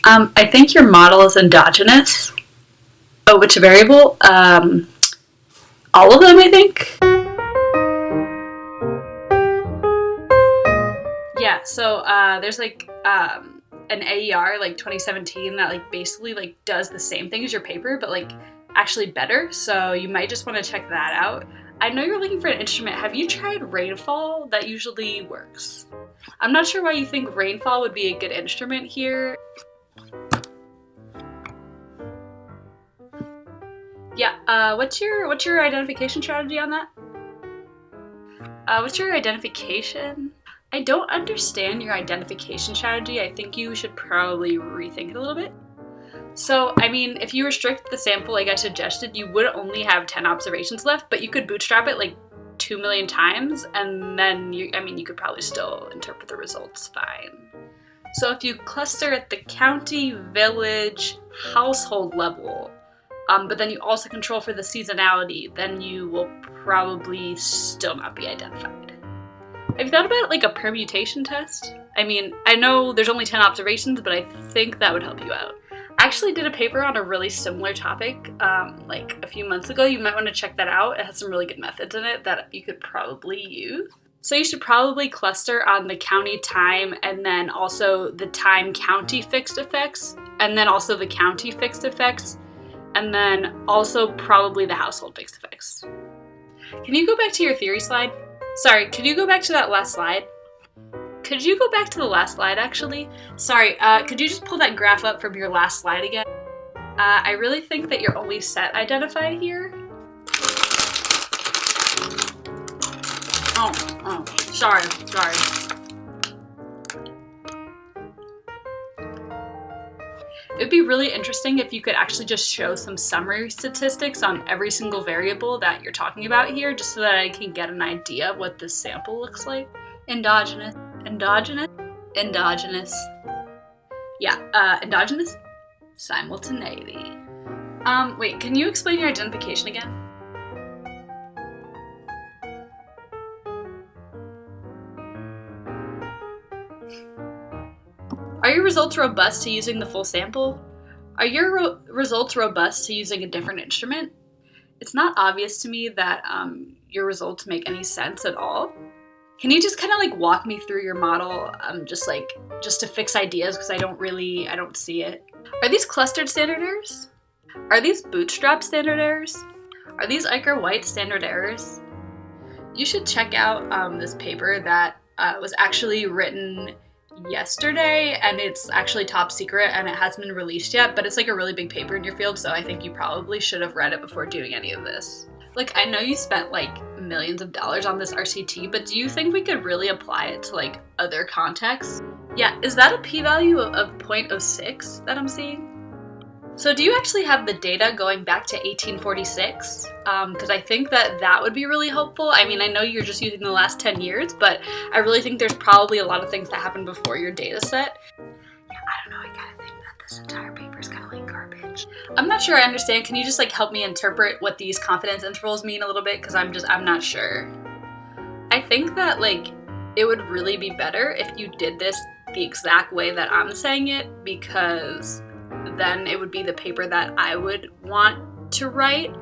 I think your model is endogenous. Oh, which variable? All of them, I think. Yeah, so there's like an AER like 2017 that like basically like does the same thing as your paper, but like actually better. So you might just want to check that out. I know you're looking for an instrument. Have you tried rainfall? That usually works. I'm not sure why you think rainfall would be a good instrument here. Yeah, what's your identification strategy on that? What's your identification? I don't understand your identification strategy. I think you should probably rethink it a little bit. So, I mean, if you restrict the sample like I suggested, you would only have 10 observations left, but you could bootstrap it like 2 million times, and then you could probably still interpret the results fine. So if you cluster at the county, village, household level, but then you also control for the seasonality, then you will probably still not be identified. Have you thought about like a permutation test? I mean, I know there's only 10 observations, but I think that would help you out. I actually did a paper on a really similar topic like a few months ago. You might want to check that out. It has some really good methods in it that you could probably use. So you should probably cluster on the county time and then also the time county fixed effects and then also the county fixed effects and then also probably the household fixed effects. Can you go back to your theory slide? Sorry, could you go back to that last slide? Could you go back to the last slide, actually? Sorry, could you just pull that graph up from your last slide again? I really think that you're only set identified here. Oh, sorry. It would be really interesting if you could actually just show some summary statistics on every single variable that you're talking about here, just so that I can get an idea of what this sample looks like. Endogenous. Yeah, endogenous. Simultaneity. Wait, can you explain your identification again? Are your results robust to using the full sample? Are your results robust to using a different instrument? It's not obvious to me that your results make any sense at all. Can you just kind of like walk me through your model just to fix ideas, because I don't see it. Are these clustered standard errors? Are these bootstrap standard errors? Are these Eicher-White standard errors? You should check out this paper that was actually written yesterday, and it's actually top secret and it hasn't been released yet, but it's like a really big paper in your field, so I think you probably should have read it before doing any of this. Like, I know you spent like millions of dollars on this RCT, but do you think we could really apply it to like other contexts? Yeah, is that a p-value of 0.06 that I'm seeing? So do you actually have the data going back to 1846? Because I think that would be really helpful. I mean, I know you're just using the last 10 years, but I really think there's probably a lot of things that happened before your data set. Yeah, I don't know, I kind of think that this entire paper is kind of like garbage. I'm not sure I understand. Can you just like help me interpret what these confidence intervals mean a little bit? Because I'm not sure. I think that like it would really be better if you did this the exact way that I'm saying it, because then it would be the paper that I would want to write,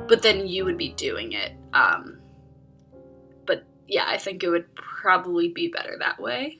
but then you would be doing it. But yeah, I think it would probably be better that way.